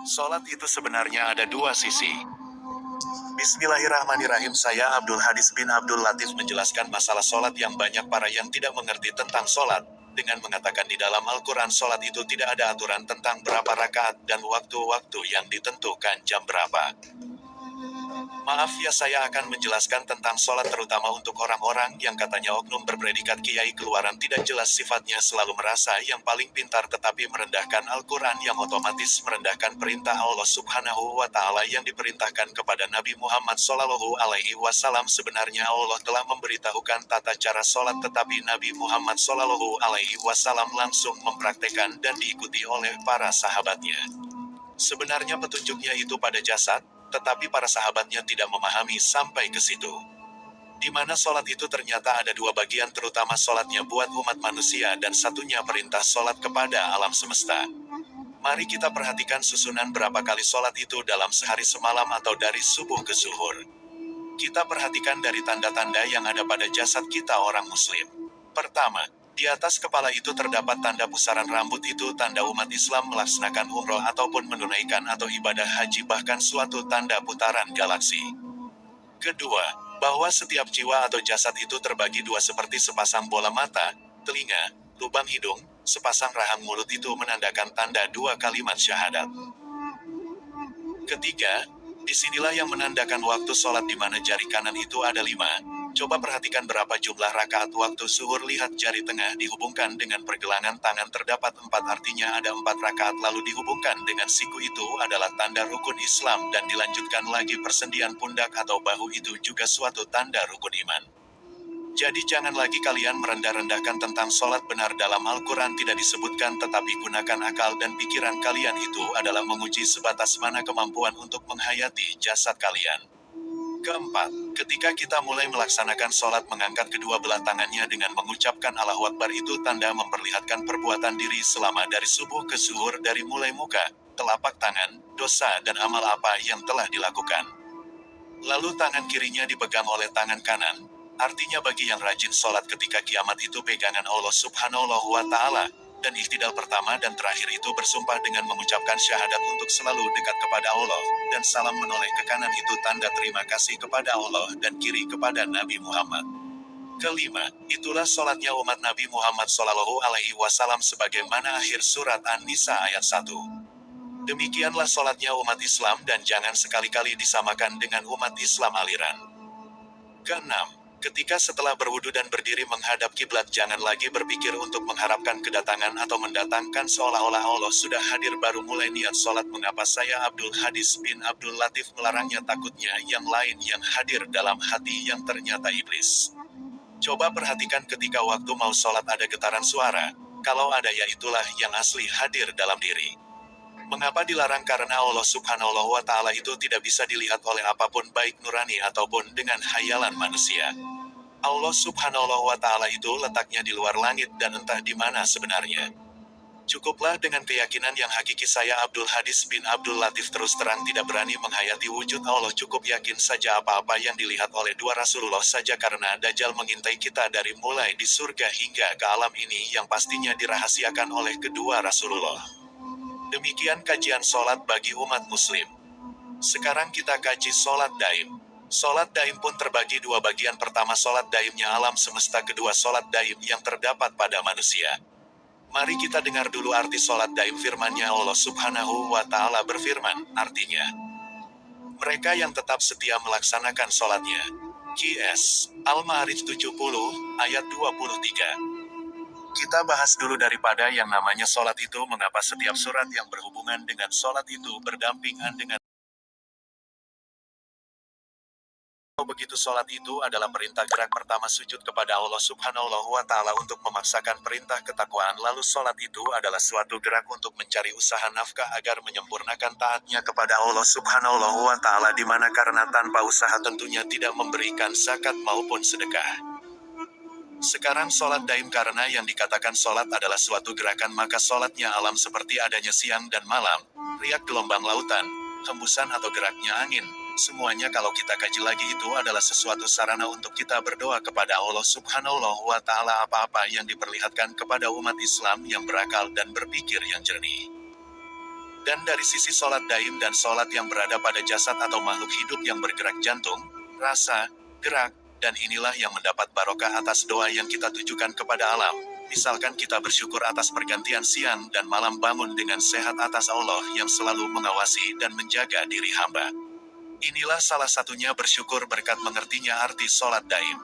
Sholat itu sebenarnya ada dua sisi. Bismillahirrahmanirrahim. Saya Abdul Hadis bin Abdul Latif menjelaskan masalah sholat yang banyak para yang tidak mengerti tentang sholat, dengan mengatakan di dalam Al-Quran sholat itu tidak ada aturan tentang berapa rakaat dan waktu-waktu yang ditentukan jam berapa. Maaf ya, saya akan menjelaskan tentang sholat terutama untuk orang-orang yang katanya oknum berpredikat kiai keluaran tidak jelas sifatnya, selalu merasa yang paling pintar tetapi merendahkan Al-Quran yang otomatis merendahkan perintah Allah Subhanahu wa Ta'ala yang diperintahkan kepada Nabi Muhammad Shallallahu Alaihi Wasallam. Sebenarnya Allah telah memberitahukan tata cara sholat, tetapi Nabi Muhammad Shallallahu Alaihi Wasallam langsung mempraktekkan dan diikuti oleh para sahabatnya. Sebenarnya petunjuknya itu pada jasad, tetapi para sahabatnya tidak memahami sampai ke situ. Di mana sholat itu ternyata ada dua bagian, terutama sholatnya buat umat manusia dan satunya perintah sholat kepada alam semesta. Mari kita perhatikan susunan berapa kali sholat itu dalam sehari semalam atau dari subuh ke zuhur. Kita perhatikan dari tanda-tanda yang ada pada jasad kita orang muslim. Pertama, di atas kepala itu terdapat tanda pusaran rambut, itu tanda umat Islam melaksanakan umroh ataupun menunaikan atau ibadah haji, bahkan suatu tanda putaran galaksi. Kedua, bahwa setiap jiwa atau jasad itu terbagi dua seperti sepasang bola mata, telinga, lubang hidung, sepasang rahang mulut, itu menandakan tanda dua kalimat syahadat. Ketiga, disinilah yang menandakan waktu sholat, di mana jari kanan itu ada 5. Coba perhatikan berapa jumlah rakaat waktu zuhur. Lihat jari tengah dihubungkan dengan pergelangan tangan terdapat 4, artinya ada 4 rakaat, lalu dihubungkan dengan siku, itu adalah tanda rukun Islam, dan dilanjutkan lagi persendian pundak atau bahu, itu juga suatu tanda rukun iman. Jadi jangan lagi kalian merendah-rendahkan tentang sholat. Benar dalam Al-Quran tidak disebutkan, tetapi gunakan akal dan pikiran kalian, itu adalah menguji sebatas mana kemampuan untuk menghayati jasad kalian. Keempat, ketika kita mulai melaksanakan sholat, mengangkat kedua belah tangannya dengan mengucapkan Allahu Akbar, itu tanda memperlihatkan perbuatan diri selama dari subuh ke zuhur, dari mulai muka, telapak tangan, dosa dan amal apa yang telah dilakukan. Lalu tangan kirinya dipegang oleh tangan kanan, artinya bagi yang rajin sholat ketika kiamat itu pegangan Allah Subhanahu wa Ta'ala. Dan iktidal pertama dan terakhir itu bersumpah dengan mengucapkan syahadat untuk selalu dekat kepada Allah, dan salam menoleh ke kanan itu tanda terima kasih kepada Allah, dan kiri kepada Nabi Muhammad. Kelima, itulah sholatnya umat Nabi Muhammad Shallallahu Alaihi Wasallam sebagaimana akhir surat An-Nisa ayat 1. Demikianlah sholatnya umat Islam, dan jangan sekali-kali disamakan dengan umat Islam aliran. Keenam, ketika setelah berwudu dan berdiri menghadap kiblat, jangan lagi berpikir untuk mengharapkan kedatangan atau mendatangkan seolah-olah Allah sudah hadir baru mulai niat sholat. Mengapa saya Abdul Hadis bin Abdul Latif melarangnya? Takutnya yang lain yang hadir dalam hati yang ternyata iblis. Coba perhatikan ketika waktu mau sholat ada getaran suara, kalau ada ya itulah yang asli hadir dalam diri. Mengapa dilarang? Karena Allah Subhanahu wa Ta'ala itu tidak bisa dilihat oleh apapun, baik nurani ataupun dengan hayalan manusia. Allah Subhanahu wa Ta'ala itu letaknya di luar langit dan entah di mana sebenarnya. Cukuplah dengan keyakinan yang hakiki. Saya Abdul Hadis bin Abdul Latif terus terang tidak berani menghayati wujud Allah. Cukup yakin saja apa-apa yang dilihat oleh dua Rasulullah saja, karena Dajjal mengintai kita dari mulai di surga hingga ke alam ini yang pastinya dirahasiakan oleh kedua Rasulullah. Demikian kajian sholat bagi umat muslim. Sekarang kita kaji sholat daim. Sholat daim pun terbagi dua bagian. Pertama, sholat daimnya alam semesta. Kedua, sholat daim yang terdapat pada manusia. Mari kita dengar dulu arti sholat daim. Firman-Nya Allah Subhanahu wa Ta'ala berfirman, artinya, mereka yang tetap setia melaksanakan sholatnya. QS Al-Ma'arij 70 ayat 23. Kita bahas dulu daripada yang namanya sholat itu. Mengapa setiap surat yang berhubungan dengan sholat itu berdampingan dengan begitu? Sholat itu adalah perintah gerak pertama sujud kepada Allah Subhanahu wa Ta'ala untuk memaksakan perintah ketakwaan. Lalu sholat itu adalah suatu gerak untuk mencari usaha nafkah agar menyempurnakan taatnya kepada Allah Subhanahu wa Ta'ala, di mana karena tanpa usaha tentunya tidak memberikan zakat maupun sedekah. Sekarang sholat daim, karena yang dikatakan sholat adalah suatu gerakan, maka sholatnya alam seperti adanya siang dan malam, riak gelombang lautan, hembusan atau geraknya angin. Semuanya kalau kita kaji lagi itu adalah sesuatu sarana untuk kita berdoa kepada Allah Subhanahu wa Ta'ala. Apa-apa yang diperlihatkan kepada umat Islam yang berakal dan berpikir yang jernih. Dan dari sisi sholat daim dan sholat yang berada pada jasad atau makhluk hidup yang bergerak jantung, rasa, gerak, dan inilah yang mendapat barokah atas doa yang kita tujukan kepada alam. Misalkan kita bersyukur atas pergantian siang dan malam bangun dengan sehat atas Allah yang selalu mengawasi dan menjaga diri hamba. Inilah salah satunya bersyukur berkat mengertinya arti sholat daim.